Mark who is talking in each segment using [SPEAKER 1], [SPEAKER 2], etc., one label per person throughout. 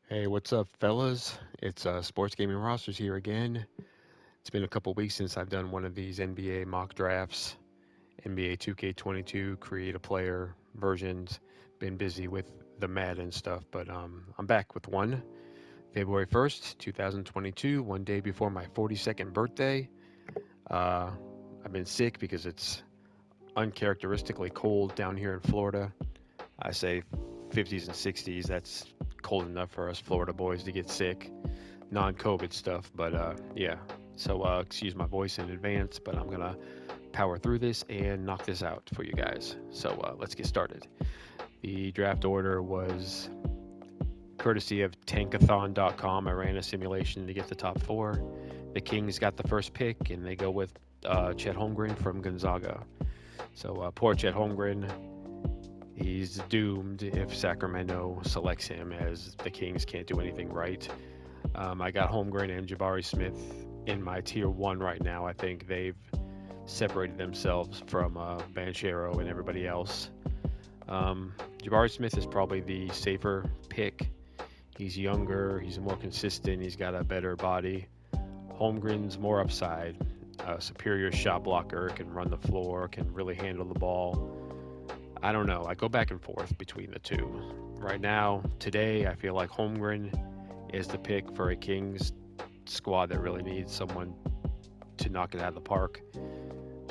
[SPEAKER 1] Hey, what's up, fellas? It's Sports Gaming Rosters here again. It's been a couple weeks since I've done one of these NBA mock drafts, NBA 2K22 create a player versions. Been busy with the Madden stuff, but I'm back with one. February 1st, 2022, one day before my 42nd birthday. Uh, I've been sick because it's uncharacteristically cold down here in Florida. I say 50s and 60s. That's cold enough for us Florida boys to get sick. Non-COVID stuff, but yeah. So excuse my voice in advance, but I'm gonna power through this and knock this out for you guys. So let's get started. The draft order was courtesy of tankathon.com. I ran a simulation to get the top four. The Kings got the first pick, and they go with Chet Holmgren from Gonzaga. So poor Chet Holmgren, he's doomed if Sacramento selects him, as the Kings can't do anything right. I got Holmgren and Jabari Smith in my tier one right now. I think they've separated themselves from Banchero and everybody else. Jabari Smith is probably the safer pick. He's younger, he's more consistent, he's got a better body. Holmgren's more upside, a superior shot blocker, can run the floor, can really handle the ball. I don't know. I go back and forth between the two. Right now, today, I feel like Holmgren is the pick for a Kings squad that really needs someone to knock it out of the park.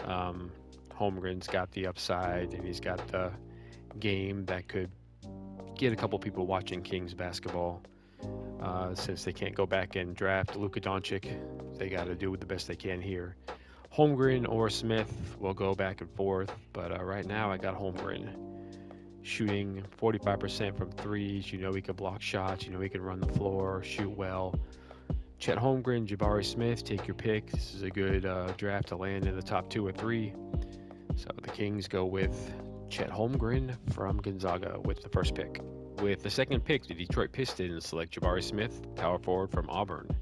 [SPEAKER 1] Um, Holmgren's got the upside, and he's got the game that could get a couple people watching Kings basketball. Since they can't go back and draft Luka Doncic, they got to do the best they can here. Holmgren or Smith will go back and forth, but right now I got Holmgren shooting 45% from threes. You know he can block shots. You know he can run the floor, shoot well. Chet Holmgren, Jabari Smith, take your pick. This is a good draft to land in the top two or three. So the Kings go with Chet Holmgren from Gonzaga with the first pick. With the second pick, the Detroit Pistons select Jabari Smith, power forward from Auburn.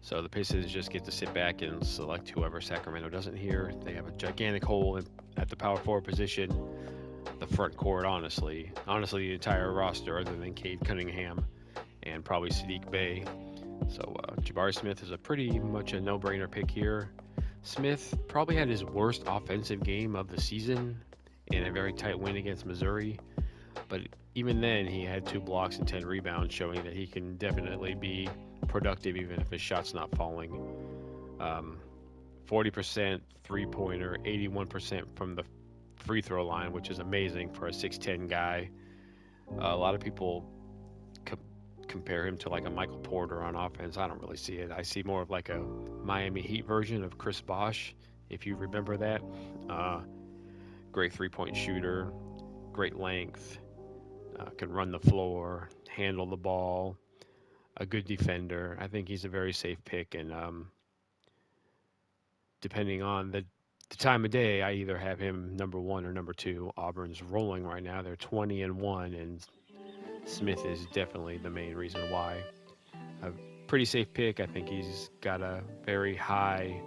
[SPEAKER 1] So the Pistons just get to sit back and select whoever Sacramento doesn't here. They have a gigantic hole at the power forward position, the front court, honestly, the entire roster other than Cade Cunningham and probably Sadiq Bey. So Jabari Smith is a pretty much a no-brainer pick here. Smith probably had his worst offensive game of the season in a very tight win against Missouri, but even then he had 2 blocks and 10 rebounds, showing that he can definitely be productive even if his shot's not falling. Um, 40% three-pointer, 81% from the free throw line, which is amazing for a 6'10 guy. A lot of people co- compare him to like a Michael Porter on offense. I don't really see it. I see more of like a Miami Heat version of Chris Bosh, if you remember that. Uh, Great three-point shooter, great length, can run the floor, handle the ball, a good defender. I think he's a very safe pick, and depending on the time of day, I either have him number one or number two. Auburn's rolling right now; they're 20-1, and Smith is definitely the main reason why. A pretty safe pick. I think he's got a very high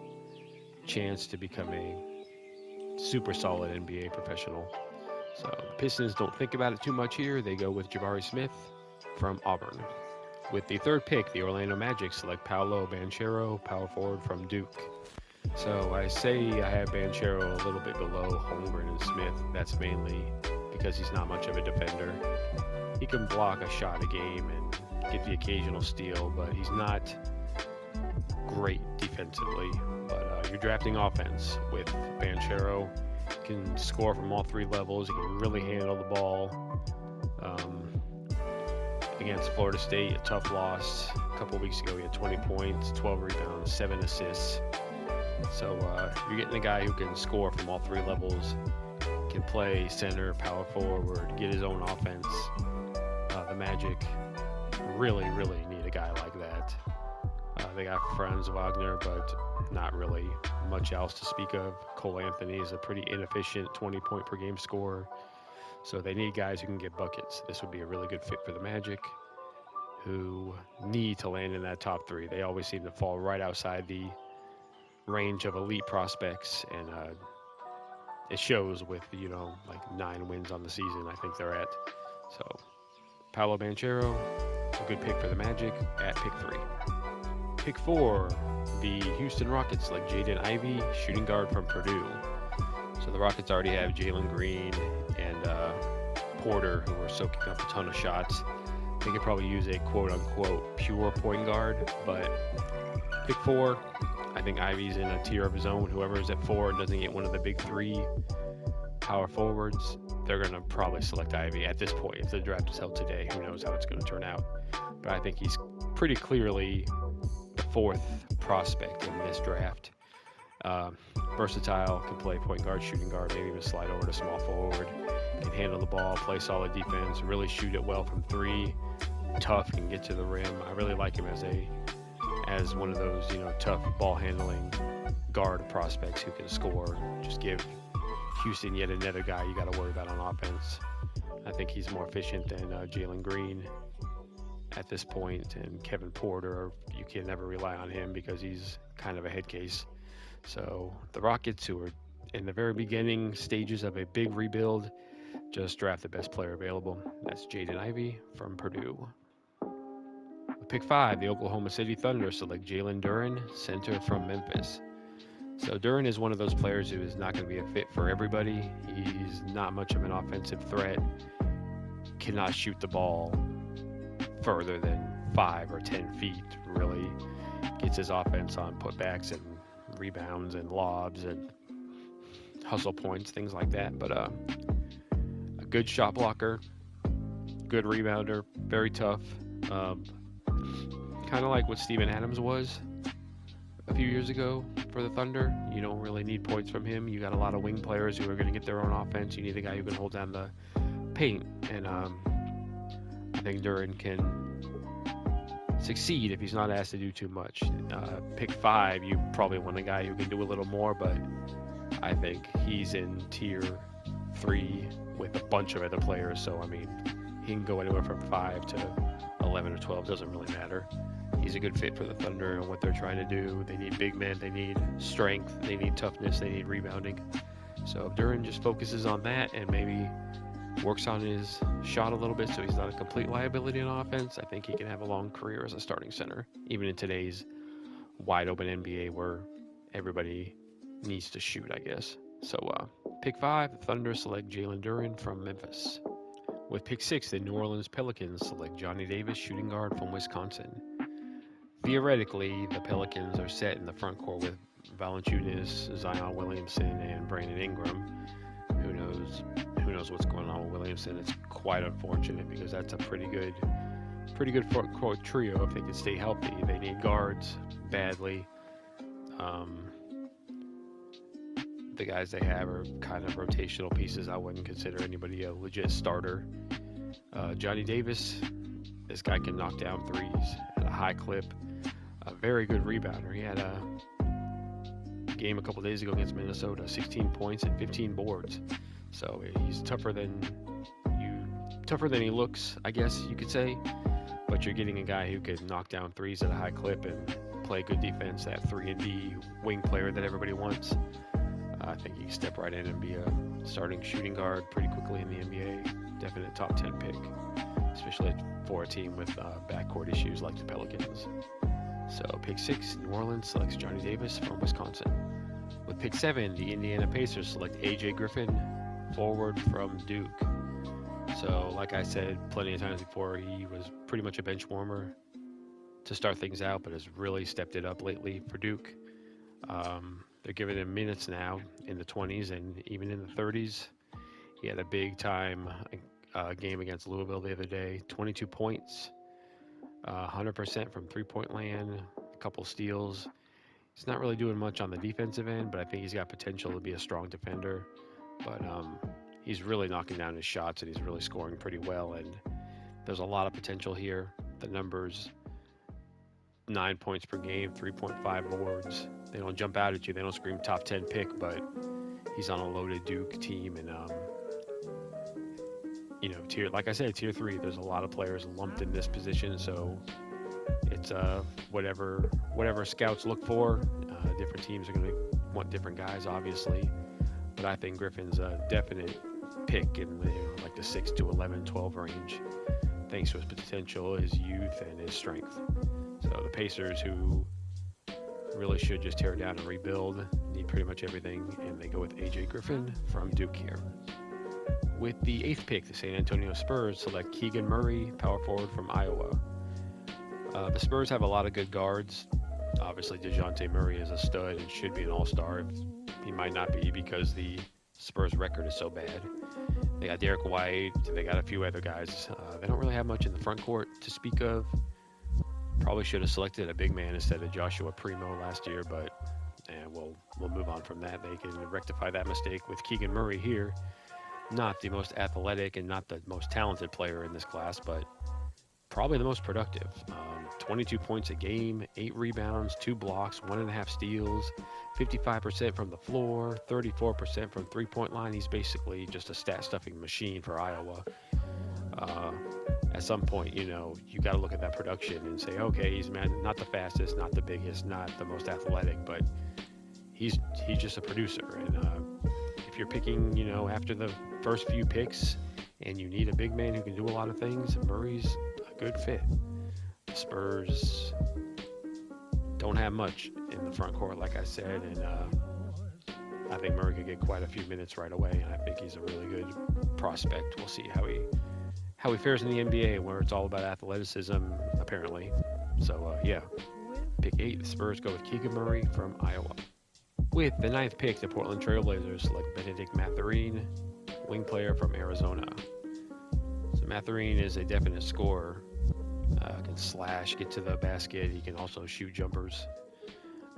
[SPEAKER 1] chance to become a super solid NBA professional. So the Pistons don't think about it too much here. They go with Jabari Smith from Auburn. With the third pick, the Orlando Magic select Paolo Banchero, power forward from Duke. So I say I have Banchero a little bit below Holmgren and Smith. That's mainly because he's not much of a defender. He can block a shot a game and get the occasional steal, but he's not great defensively. But you're drafting offense with Banchero. Can score from all three levels. He can really handle the ball. Um, Against Florida State, a tough loss. A couple weeks ago, he had 20 points, 12 rebounds, 7 assists. So you're getting a guy who can score from all three levels, can play center, power forward, get his own offense. The Magic really need a guy like that. They got Franz Wagner, but not really much else to speak of. Cole Anthony is a pretty inefficient 20-point per game scorer. So they need guys who can get buckets. This would be a really good fit for the Magic, who need to land in that top three. They always seem to fall right outside the range of elite prospects, and it shows with like 9 wins on the season. I think they're at. So Paolo Banchero, a good pick for the Magic at pick 3. Pick 4, the Houston Rockets select Jaden Ivey, shooting guard from Purdue. So the Rockets already have Jalen Green and Porter, who are soaking up a ton of shots. They could probably use a quote-unquote pure point guard, but pick 4, I think Ivey's in a tier of his own. Whoever is at 4 and doesn't get one of the big 3 power forwards, they're going to probably select Ivey at this point. If the draft is held today, who knows how it's going to turn out. But I think he's pretty clearly the 4th prospect in this draft. Versatile, can play point guard, shooting guard, maybe even slide over to small forward, can handle the ball, play solid defense, really shoot it well from 3, tough, can get to the rim. I really like him as one of those, tough ball handling guard prospects who can score. Just give Houston yet another guy you got to worry about on offense. I think he's more efficient than Jalen Green at this point, and Kevin Porter, you can never rely on him because he's kind of a head case. So the Rockets, who are in the very beginning stages of a big rebuild, just draft the best player available. That's Jaden Ivey from Purdue. Pick 5, the Oklahoma City Thunder select Jalen Duren, center from Memphis. So Duren is one of those players who is not going to be a fit for everybody. He's not much of an offensive threat, cannot shoot the ball further than 5 or 10 feet, really. Gets his offense on putbacks and rebounds and lobs and hustle points, things like that. But a good shot blocker, good rebounder, very tough. Kind of like what Steven Adams was a few years ago for the Thunder. You don't really need points from him. You got a lot of wing players who are going to get their own offense. You need a guy who can hold down the paint. And I think Duren can succeed if he's not asked to do too much. Pick 5, you probably want a guy who can do a little more, but I think he's in tier 3 with a bunch of other players. So, he can go anywhere from 5 to 11 or 12, doesn't really matter. He's a good fit for the Thunder and what they're trying to do. They need big men, they need strength, they need toughness, they need rebounding. So if Duren just focuses on that and maybe works on his shot a little bit so he's not a complete liability on offense, I think he can have a long career as a starting center, even in today's wide open NBA where everybody needs to shoot, I guess. So pick 5, the Thunder select Jalen Duren from Memphis. With pick 6, the New Orleans Pelicans select Johnny Davis, shooting guard from Wisconsin. Theoretically, the Pelicans are set in the front court with Valanciunas, Zion Williamson, and Brandon Ingram. Who knows what's going on with Williamson? It's quite unfortunate because that's a pretty good front court trio if they can stay healthy. They need guards badly. The guys they have are kind of rotational pieces. I wouldn't consider anybody a legit starter. Johnny Davis, this guy can knock down threes at a high clip. A very good rebounder. He had a game a couple days ago against Minnesota, 16 points and 15 boards. So he's tougher than he looks, I guess you could say. But you're getting a guy who can knock down threes at a high clip and play good defense, that 3-and-D wing player that everybody wants. I think he can step right in and be a starting shooting guard pretty quickly in the NBA. Definite top 10 pick, especially for a team with backcourt issues like the Pelicans. So pick 6, New Orleans selects Johnny Davis from Wisconsin. With pick 7, the Indiana Pacers select A.J. Griffin, forward from Duke. So like I said plenty of times before, he was pretty much a bench warmer to start things out, but has really stepped it up lately for Duke. They're giving him minutes now in the 20s and even in the 30s. He had a big time game against Louisville the other day. 22 points, 100% from three-point land, a couple steals. He's not really doing much on the defensive end, but I think he's got potential to be a strong defender. But he's really knocking down his shots and he's really scoring pretty well. And there's a lot of potential here. The numbers, 9 points per game, 3.5 boards. They don't jump out at you. They don't scream top 10 pick, but he's on a loaded Duke team. And, like I said, tier 3, there's a lot of players lumped in this position. So it's whatever scouts look for. Different teams are going to want different guys, obviously. But I think Griffin's a definite pick in the 6 to 11, 12 range. thanks to his potential, his youth, and his strength. So the Pacers, who really should just tear down and rebuild, need pretty much everything, and they go with A.J. Griffin from Duke here. With the 8th pick, the San Antonio Spurs select Keegan Murray, power forward from Iowa. The Spurs have a lot of good guards. Obviously, DeJounte Murray is a stud and should be an all-star. He might not be because the Spurs' record is so bad. They got Derek White. They got a few other guys. They don't really have much in the front court to speak of. Probably should have selected a big man instead of Joshua Primo last year, but we'll move on from that. They can rectify that mistake with Keegan Murray here. Not the most athletic and not the most talented player in this class, but probably the most productive. 22 points a game, 8 rebounds, 2 blocks, 1.5 steals, 55% from the floor, 34% from three-point line. He's basically just a stat-stuffing machine for Iowa. At some point, you got to look at that production and say, okay, he's not the fastest, not the biggest, not the most athletic, but he's just a producer. And if you're picking, after the first few picks and you need a big man who can do a lot of things, Murray's a good fit. The Spurs don't have much in the front court, like I said, and I think Murray could get quite a few minutes right away, and I think he's a really good prospect. We'll see how he fares in the NBA, where it's all about athleticism, apparently. So, pick 8, the Spurs go with Keegan Murray from Iowa. With the 9th pick, the Portland Trailblazers select Benedict Mathurin, wing player from Arizona. So Mathurin is a definite scorer. Can slash, get to the basket. He can also shoot jumpers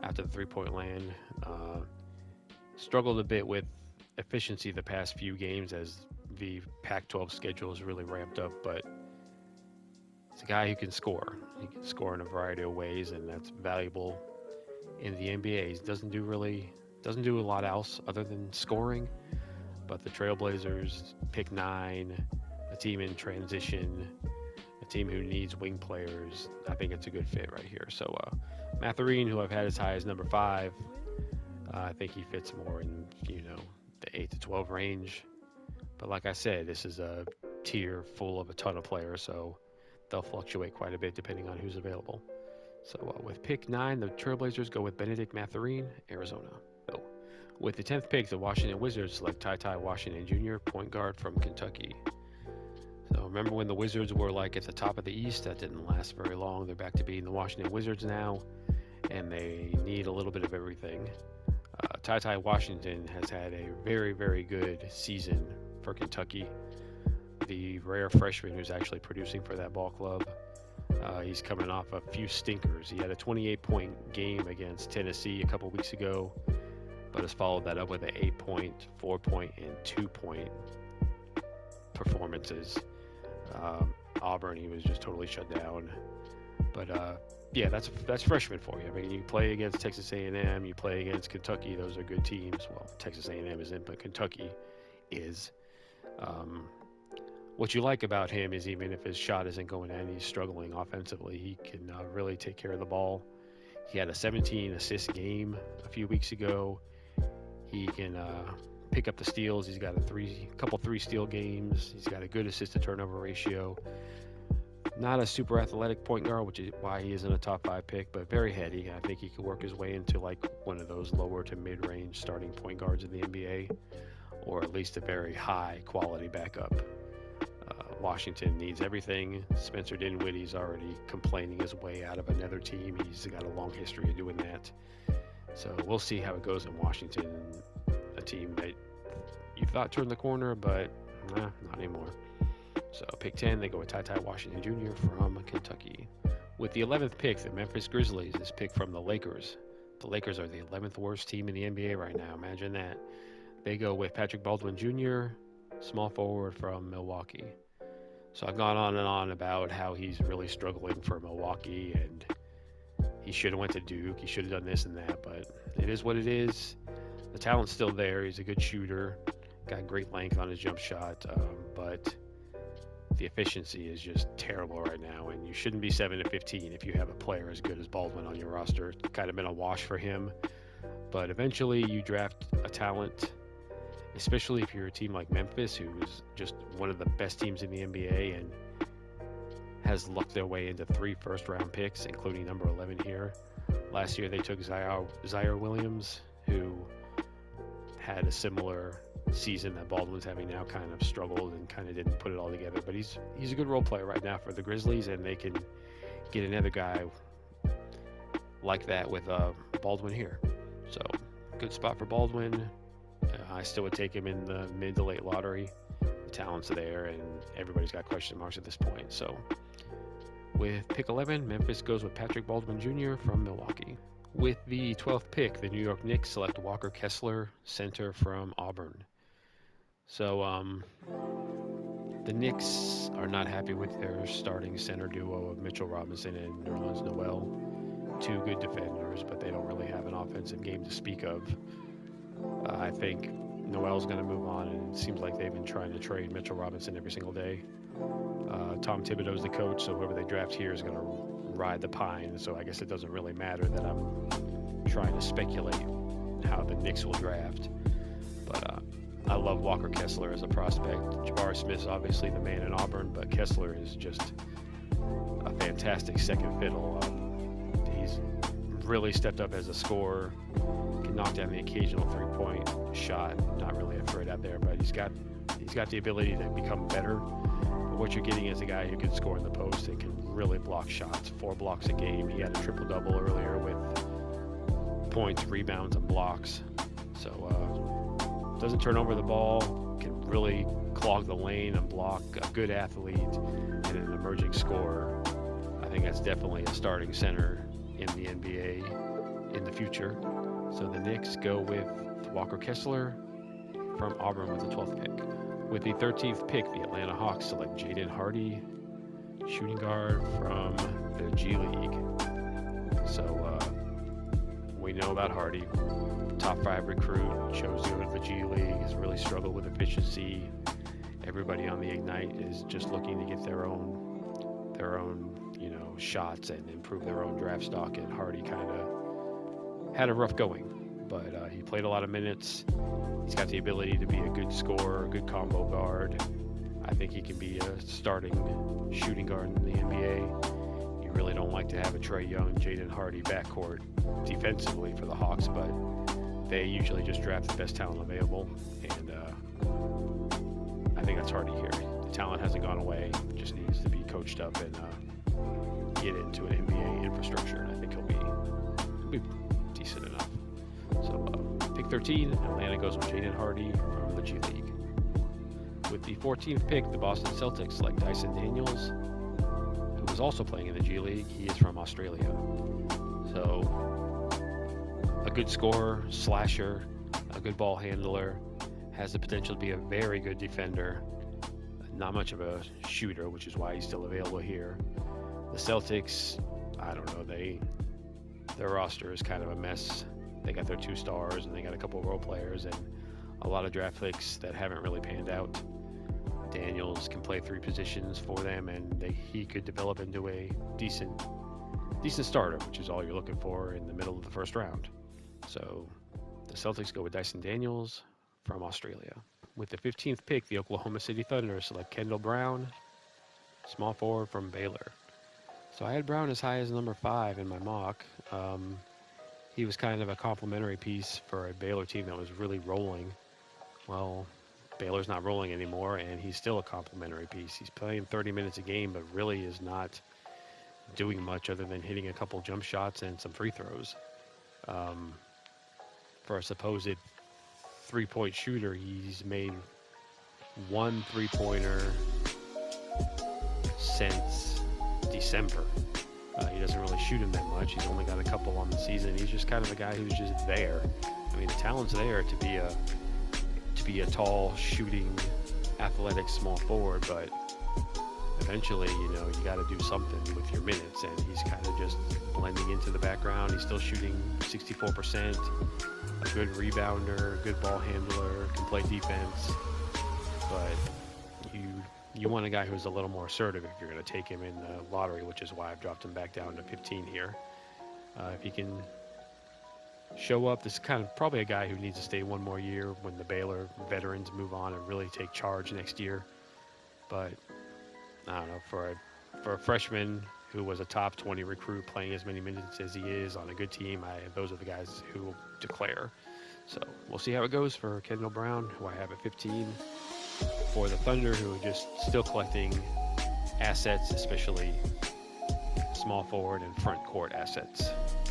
[SPEAKER 1] after the three-point land. Struggled a bit with efficiency the past few games as the Pac-12 schedule is really ramped up, but it's a guy who can score. He can score in a variety of ways, and that's valuable in the NBA. He doesn't do a lot else other than scoring, but the Trailblazers pick 9, a team in transition, a team who needs wing players. I think it's a good fit right here. So Mathurin, who I've had as high as number 5, I think he fits more in the 8 to 12 range. But like I said, this is a tier full of a ton of players, so they'll fluctuate quite a bit depending on who's available. So with pick 9, the Trailblazers go with Benedict Mathurin, Arizona. So with the 10th pick, the Washington Wizards select Ty Washington Jr., point guard from Kentucky. So remember when the Wizards were at the top of the East? That didn't last very long. They're back to being the Washington Wizards now, and they need a little bit of everything. Ty Washington has had a very, very good season for Kentucky. The rare freshman who's actually producing for that ball club. He's coming off a few stinkers. He had a 28-point game against Tennessee a couple weeks ago, but has followed that up with an 8-point, 4-point, and 2-point performances. Auburn, he was just totally shut down. But that's freshman for you. I mean, you play against Texas A&M, you play against Kentucky. Those are good teams. Well, Texas A&M isn't, but Kentucky is. What you like about him is even if his shot isn't going in, he's struggling offensively. He can really take care of the ball. He had a 17-assist game a few weeks ago. He can pick up the steals. He's got a couple three-steal games. He's got a good assist-to-turnover ratio. Not a super athletic point guard, which is why he isn't a top 5 pick, but very heady. I think he could work his way into one of those lower to mid-range starting point guards in the NBA, or at least a very high-quality backup. Washington needs everything. Spencer Dinwiddie's already complaining his way out of another team. He's got a long history of doing that. So we'll see how it goes in Washington, a team that you thought turned the corner, but not anymore. So pick 10, they go with Ty Washington Jr. from Kentucky. With the 11th pick, the Memphis Grizzlies is picked from the Lakers. The Lakers are the 11th worst team in the NBA right now. Imagine that. They go with Patrick Baldwin Jr., small forward from Milwaukee. So I've gone on and on about how he's really struggling for Milwaukee, and he should have went to Duke. He should have done this and that, but it is what it is. The talent's still there. He's a good shooter. Got great length on his jump shot, but the efficiency is just terrible right now, and you shouldn't be 7-15 if you have a player as good as Baldwin on your roster. It's kind of been a wash for him, but eventually you draft a talent, especially if you're a team like Memphis, who's just one of the best teams in the NBA, and has lucked their way into 3 first-round picks, including number 11 here. Last year they took Zaire Williams, who had a similar season that Baldwin's having now, kind of struggled and kind of didn't put it all together. But he's a good role player right now for the Grizzlies, and they can get another guy like that with Baldwin here. So good spot for Baldwin. I still would take him in the mid to late lottery. The talent's there, and everybody's got question marks at this point. So with pick 11, Memphis goes with Patrick Baldwin Jr. from Milwaukee. With the 12th pick, the New York Knicks select Walker Kessler, center from Auburn. So the Knicks are not happy with their starting center duo of Mitchell Robinson and Nerlens Noel. 2 good defenders, but they don't really have an offensive game to speak of. I think Noel's going to move on, and it seems like they've been trying to trade Mitchell Robinson every single day. Tom Thibodeau's the coach, so whoever they draft here is going to ride the pine. So I guess it doesn't really matter that I'm trying to speculate how the Knicks will draft. But I love Walker Kessler as a prospect. Jabari Smith's obviously the man in Auburn, but Kessler is just a fantastic second fiddle. He's really stepped up as a scorer, can knock down the occasional 3-point shot. Not really a threat out there, but he's got the ability to become better. But what you're getting is a guy who can score in the post and can really block shots. 4 blocks a game. He had a triple-double earlier with points, rebounds, and blocks. So doesn't turn over the ball, can really clog the lane and block. A good athlete and an emerging scorer. I think that's definitely a starting center in the NBA in the future. So the Knicks go with Walker Kessler from Auburn with the 12th pick. With the 13th pick, the Atlanta Hawks select Jaden Hardy, shooting guard from the G League. So we know about Hardy. Top 5 recruit, chose to go to the G League, has really struggled with efficiency. Everybody on the Ignite is just looking to get their own shots and improve their own draft stock, and Hardy kind of had a rough going, but he played a lot of minutes. He's got the ability to be a good scorer, a good combo guard. I think he can be a starting shooting guard in the NBA. You really don't like to have a Trae Young, Jaden Hardy backcourt defensively for the Hawks, but they usually just draft the best talent available, and I think that's Hardy here. The talent hasn't gone away, just needs to be coached up and get into an NBA infrastructure, and I think he'll be decent enough. So pick 13, Atlanta goes with Jaden Hardy from the G League. With the 14th pick, the Boston Celtics select Dyson Daniels, who is also playing in the G League. He is from Australia. So a good scorer, slasher, a good ball handler, has the potential to be a very good defender. Not much of a shooter, which is why he's still available here. The Celtics, I don't know, their roster is kind of a mess. They got their 2 stars, and they got a couple of role players, and a lot of draft picks that haven't really panned out. Daniels can play 3 positions for them, and he could develop into a decent starter, which is all you're looking for in the middle of the first round. So the Celtics go with Dyson Daniels from Australia. With the 15th pick, the Oklahoma City Thunder select Kendall Brown, small forward from Baylor. So I had Brown as high as number 5 in my mock. He was kind of a complimentary piece for a Baylor team that was really rolling. Well, Baylor's not rolling anymore, and he's still a complimentary piece. He's playing 30 minutes a game, but really is not doing much other than hitting a couple jump shots and some free throws. For a supposed 3-point shooter, he's made 1 3-pointer since December. He doesn't really shoot him that much. He's only got a couple on the season. He's just kind of a guy who's just there. I mean, the talent's there to be a tall, shooting, athletic small forward, but eventually, you got to do something with your minutes, and he's kind of just blending into the background. He's still shooting 64%, a good rebounder, a good ball handler, can play defense, but you want a guy who's a little more assertive if you're going to take him in the lottery, which is why I've dropped him back down to 15 here. If he can show up, this is kind of probably a guy who needs to stay 1 more year when the Baylor veterans move on and really take charge next year. But I don't know, for For a freshman who was a top 20 recruit playing as many minutes as he is on a good team, those are the guys who will declare. So we'll see how it goes for Kendall Brown, who I have at 15. For the Thunder, who are just still collecting assets, especially small forward and front court assets.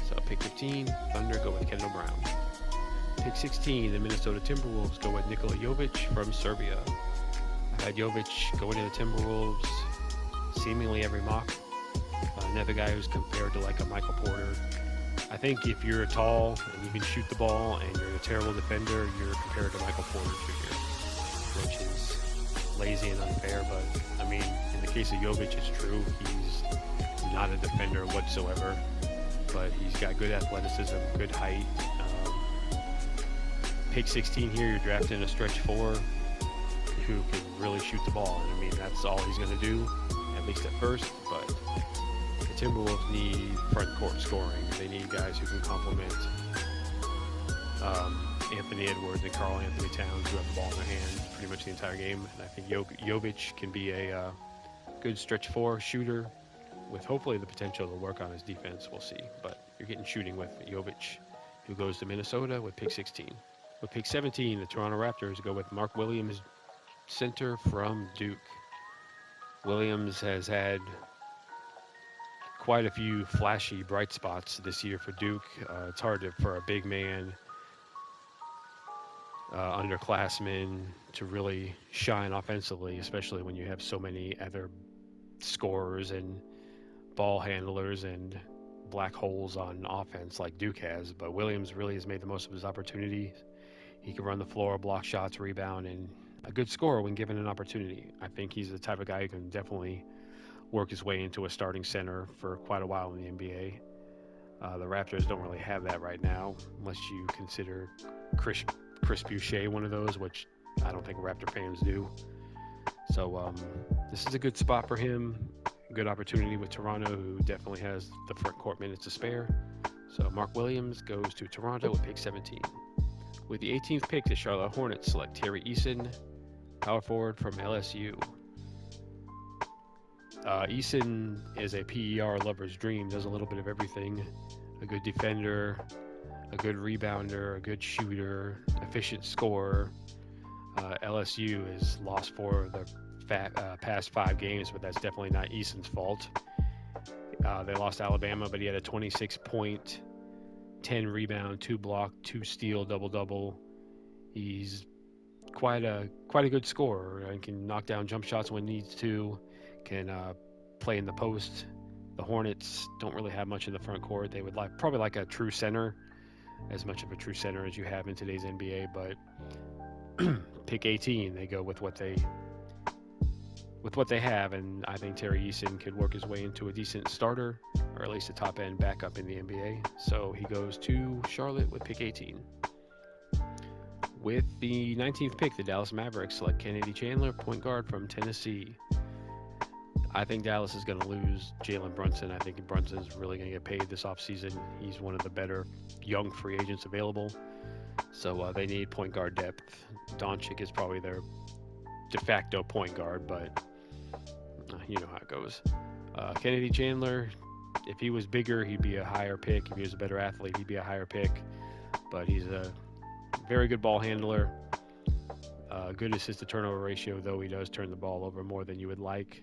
[SPEAKER 1] So pick 15, Thunder go with Kendall Brown. Pick 16, the Minnesota Timberwolves go with Nikola Jovic from Serbia. I had Jovic going to the Timberwolves seemingly every mock. Another guy who's compared to like a Michael Porter. I think if you're tall and you can shoot the ball and you're a terrible defender, you're compared to Michael Porter Jr., which is lazy and unfair. But I mean, in the case of Jovic, it's true. He's not a defender whatsoever, but he's got good athleticism, good height. Pick 16 here, you're drafting a stretch four who can really shoot the ball. And I mean, that's all he's going to do, at least at first. But the Timberwolves need front court scoring. They need guys who can complement Anthony Edwards and Karl Anthony Towns, who have the ball in their hand pretty much the entire game. And I think Jovic can be a good stretch four shooter with hopefully the potential to work on his defense. We'll see. But you're getting shooting with Jovic, who goes to Minnesota with pick 16. With pick 17, the Toronto Raptors go with Mark Williams, center from Duke. Williams has had quite a few flashy bright spots this year for Duke. It's hard for a big man, underclassman, to really shine offensively, especially when you have so many other scorers and ball handlers and black holes on offense like Duke has. But Williams really has made the most of his opportunities. He can run the floor, block shots, rebound, and a good scorer when given an opportunity. I think he's the type of guy who can definitely work his way into a starting center for quite a while in the NBA. The Raptors don't really have that right now, unless you consider Chris Boucher one of those, which I don't think Raptor fans do. So this is a good spot for him. Good opportunity with Toronto, who definitely has the front court minutes to spare. So Mark Williams goes to Toronto with pick 17. With the 18th pick, the Charlotte Hornets select Terry Eason, power forward from LSU. Eason is a PER lover's dream, does a little bit of everything. A good defender, a good rebounder, a good shooter, efficient scorer. LSU has lost 4 of the past 5 games, but that's definitely not Eason's fault. They lost Alabama, but he had a 26-point, 10 rebound, 2 block, 2 steal, double-double. He's quite a good scorer and can knock down jump shots when needs to, can play in the post. The Hornets don't really have much in the front court. They would probably like a true center, as much of a true center as you have in today's NBA, but pick 18, they go with what they have, and I think Terry Eason could work his way into a decent starter, or at least a top-end backup in the NBA. So he goes to Charlotte with pick 18. With the 19th pick, the Dallas Mavericks select Kennedy Chandler, point guard from Tennessee. I think Dallas is going to lose Jalen Brunson. I think Brunson's really going to get paid this offseason. He's one of the better young free agents available. So they need point guard depth. Doncic is probably their de facto point guard, but you know how it goes. Kennedy Chandler, if he was bigger, he'd be a higher pick. If he was a better athlete, he'd be a higher pick. But he's a very good ball handler. Good assist-to-turnover ratio, though he does turn the ball over more than you would like.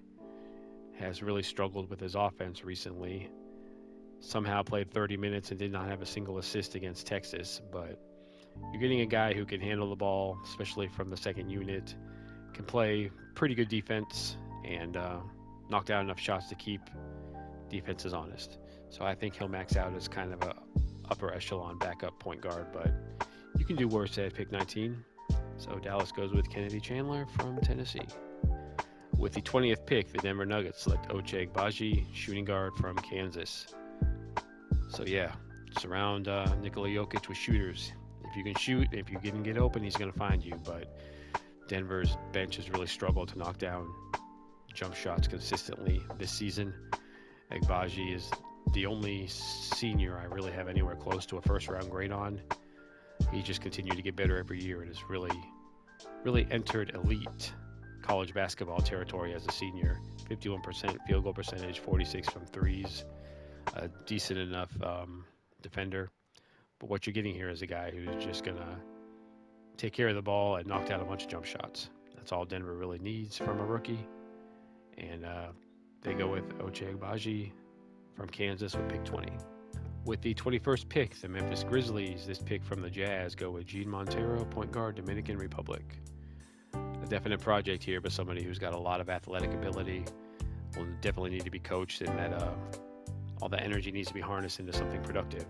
[SPEAKER 1] Has really struggled with his offense recently. Somehow played 30 minutes and did not have a single assist against Texas. But you're getting a guy who can handle the ball, especially from the second unit, can play pretty good defense, and knock down enough shots to keep defenses honest. So I think he'll max out as kind of a upper echelon backup point guard, but you can do worse at pick 19. So Dallas goes with Kennedy Chandler from Tennessee. With the 20th pick, the Denver Nuggets select Ochai Agbaji, shooting guard from Kansas. So yeah, surround Nikola Jokic with shooters. If you can shoot, if you can get open, he's going to find you. But Denver's bench has really struggled to knock down jump shots consistently this season. Agbaji is the only senior I really have anywhere close to a first-round grade on. He just continued to get better every year and has really entered elite college basketball territory as a senior. 51% field goal percentage, 46 from threes, a decent enough defender. But what you're getting here is a guy who's just going to take care of the ball and knock down a bunch of jump shots. That's all Denver really needs from a rookie. And they go with Ochai Agbaji from Kansas with pick 20. With the 21st pick, the Memphis Grizzlies, this pick from the Jazz, go with Gene Montero, point guard, Dominican Republic. A definite project here, but somebody who's got a lot of athletic ability. Will definitely need to be coached, and that all that energy needs to be harnessed into something productive.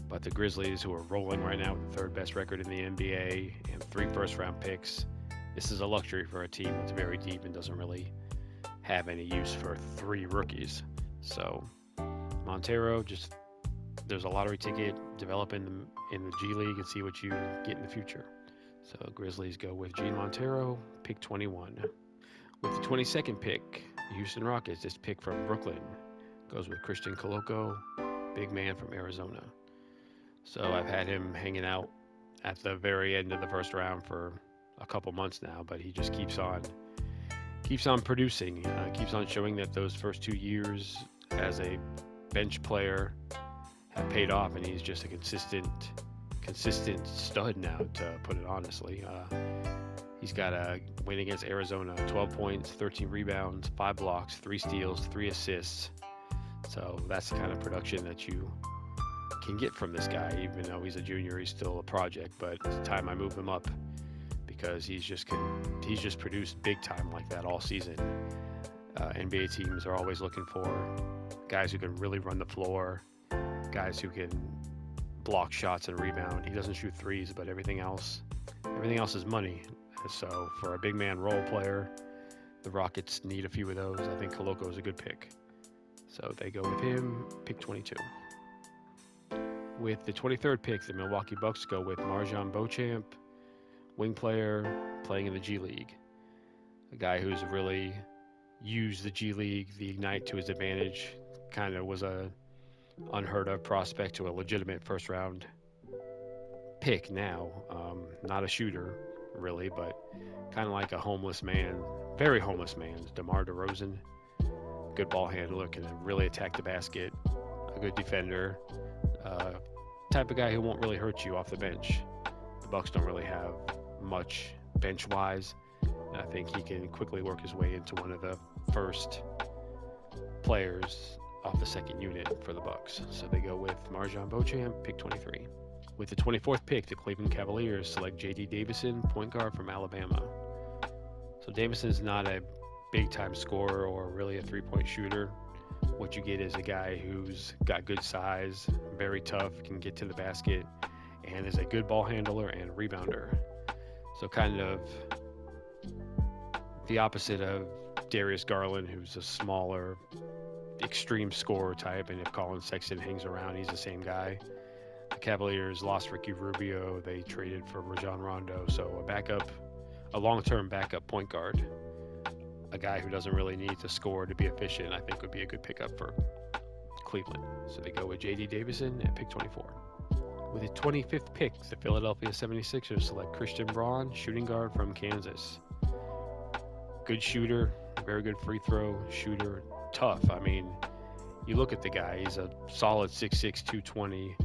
[SPEAKER 1] But the Grizzlies, who are rolling right now with the third best record in the NBA and 3 first-round picks, this is a luxury for a team that's very deep and doesn't really have any use for 3 rookies. So Montero, just there's a lottery ticket, develop in the G League and see what you get in the future. So Grizzlies go with Gene Montero, pick 21. With the 22nd pick, Houston Rockets, this pick from Brooklyn, goes with Christian Koloko, big man from Arizona. So I've had him hanging out at the very end of the first round for a couple months now, but he just keeps on producing, keeps on showing that those first 2 years as a bench player have paid off, and he's just a consistent stud now, to put it honestly. He's got a win against Arizona, 12 points, 13 rebounds, 5 blocks, 3 steals, 3 assists. So that's the kind of production that you can get from this guy. Even though he's a junior, he's still a project, but it's time I move him up, because he's just produced big time like that all season. NBA teams are always looking for guys who can really run the floor, guys who can block shots and rebound. He doesn't shoot threes, but everything else is money. So for a big man role player, the Rockets need a few of those. I think Koloko is a good pick. So they go with him, pick 22. With the 23rd pick, the Milwaukee Bucks go with MarJon Beauchamp, wing player playing in the G League. A guy who's really used the G League, the Ignite, to his advantage. Kind of was a unheard of prospect to a legitimate first round pick now. Not a shooter, really, but kind of like a homeless man, very homeless man. DeMar DeRozan, good ball handler, can really attack the basket, a good defender, type of guy who won't really hurt you off the bench. The Bucks don't really have much bench-wise, and I think he can quickly work his way into one of the first players off the second unit for the Bucks. So they go with MarJon Beauchamp, pick 23. With the 24th pick, the Cleveland Cavaliers select J.D. Davison, point guard from Alabama. So Davison's not a big-time scorer or really a three-point shooter. What you get is a guy who's got good size, very tough, can get to the basket, and is a good ball handler and rebounder. So kind of the opposite of Darius Garland, who's a smaller, extreme scorer type, and if Colin Sexton hangs around, he's the same guy. The Cavaliers lost Ricky Rubio. They traded for Rajon Rondo. So a long-term backup point guard, a guy who doesn't really need to score to be efficient, I think would be a good pickup for Cleveland. So they go with J.D. Davison at pick 24. With the 25th pick, the Philadelphia 76ers select Christian Braun, shooting guard from Kansas. Good shooter, very good free throw shooter, tough. I mean, you look at the guy, he's a solid 6'6", 220,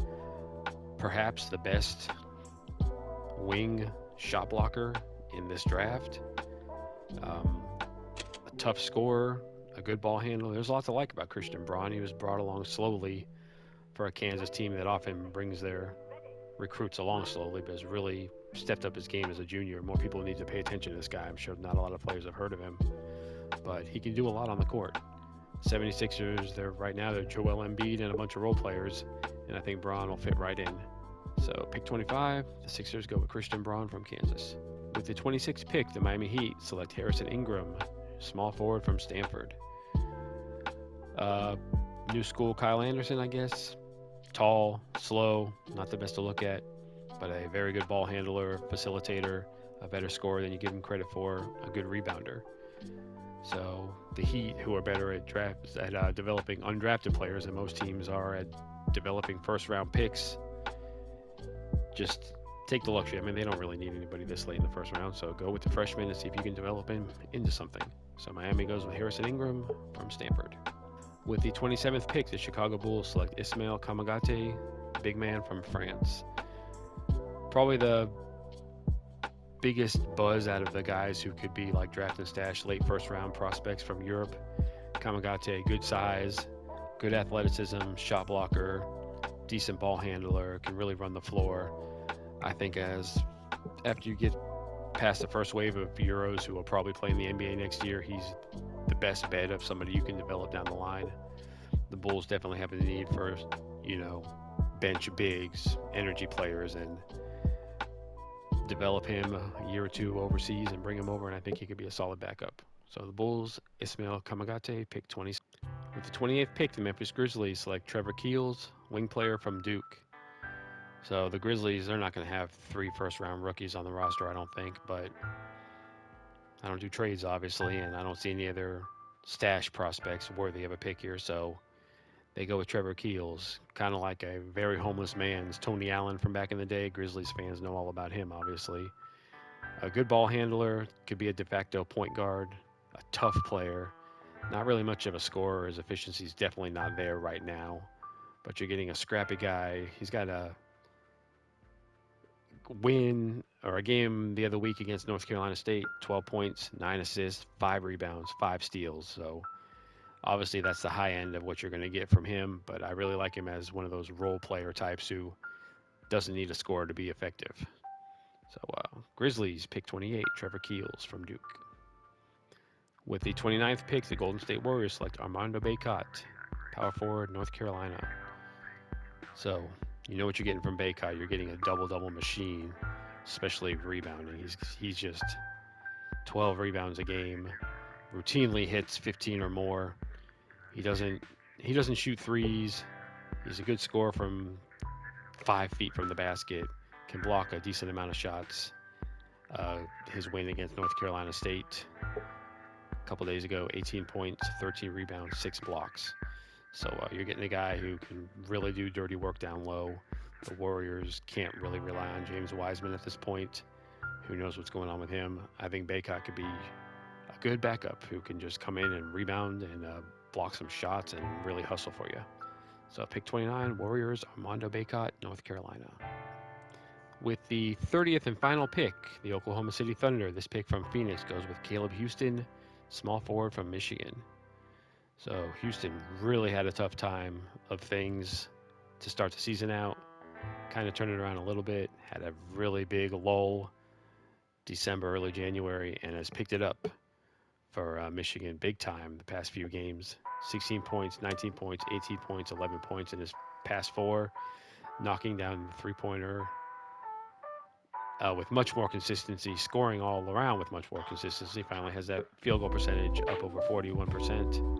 [SPEAKER 1] perhaps the best wing shot blocker in this draft. A tough scorer, a good ball handler. There's a lot to like about Christian Braun. He was brought along slowly for a Kansas team that often brings their recruits along slowly, but has really stepped up his game as a junior. More people need to pay attention to this guy. I'm sure not a lot of players have heard of him, but he can do a lot on the court. 76ers, they're Joel Embiid and a bunch of role players, and I think Braun will fit right in. So pick 25, the Sixers go with Christian Braun from Kansas. With the 26th pick, the Miami Heat select Harrison Ingram, small forward from Stanford. New school Kyle Anderson, I guess. Tall, slow, not the best to look at, but a very good ball handler, facilitator, a better scorer than you give him credit for, a good rebounder. So the Heat, who are better at developing undrafted players than most teams are at developing first-round picks, just take the luxury. I mean, they don't really need anybody this late in the first round, so go with the freshman and see if you can develop him into something. So Miami goes with Harrison Ingram from Stanford. With the 27th pick, the Chicago Bulls select Ismail Kamagate, big man from France. Probably the biggest buzz out of the guys who could be like draft and stash late first round prospects from Europe. Kamagate, good size, good athleticism, shot blocker, decent ball handler, can really run the floor. I think after you get past the first wave of Euros who will probably play in the NBA next year, he's the best bet of somebody you can develop down the line. The Bulls definitely have a need for, bench bigs, energy players, and develop him a year or two overseas and bring him over, and I think he could be a solid backup. So the Bulls, Ismail Kamagate, pick 20. With the 28th pick, the Memphis Grizzlies select Trevor Keels, wing player from Duke. So the Grizzlies, they're not going to have 3 first-round rookies on the roster, I don't think, but I don't do trades, obviously, and I don't see any other stash prospects worthy of a pick here, so they go with Trevor Keels, kind of like a very homeless man's Tony Allen from back in the day. Grizzlies fans know all about him, obviously. A good ball handler, could be a de facto point guard, a tough player, not really much of a scorer. His efficiency is definitely not there right now, but you're getting a scrappy guy. He's got a win or a game the other week against North Carolina State, 12 points, 9 assists, 5 rebounds, 5 steals. So obviously that's the high end of what you're going to get from him, but I really like him as one of those role player types who doesn't need a score to be effective. So Grizzlies pick 28, Trevor Keels from Duke. With the 29th pick, the Golden State Warriors select Armando Bacot, power forward, North Carolina. So you know what you're getting from Bacot. You're getting a double-double machine, especially rebounding. He's just 12 rebounds a game, routinely hits 15 or more. He doesn't shoot threes. He's a good scorer from 5 feet from the basket. Can block a decent amount of shots. His win against North Carolina State a couple days ago, 18 points, 13 rebounds, 6 blocks. So you're getting a guy who can really do dirty work down low. The Warriors can't really rely on James Wiseman at this point. Who knows what's going on with him? I think Bacot could be a good backup who can just come in and rebound and block some shots and really hustle for you. So pick 29, Warriors, Armando Bacot, North Carolina. With the 30th and final pick, the Oklahoma City Thunder, this pick from Phoenix goes with Caleb Houston, small forward from Michigan. So Houston really had a tough time of things to start the season out. Kind of turned it around a little bit, had a really big lull December, early January, and has picked it up for Michigan big time the past few games. 16 points, 19 points, 18 points, 11 points in his past 4, knocking down the three-pointer with much more consistency, scoring all around with much more consistency. Finally has that field goal percentage up over 41%.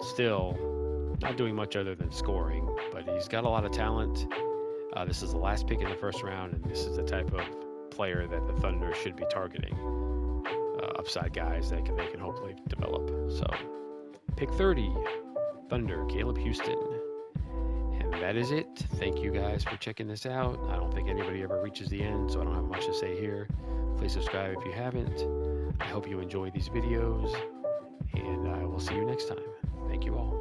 [SPEAKER 1] Still not doing much other than scoring, but he's got a lot of talent. This is the last pick in the first round, and this is the type of player that the Thunder should be targeting. Upside guys that they can hopefully develop. So pick 30, Thunder, Caleb Houston. And that is it. Thank you guys for checking this out. I don't think anybody ever reaches the end, so I don't have much to say here. Please subscribe if you haven't. I hope you enjoy these videos, and I will see you next time. Thank you all.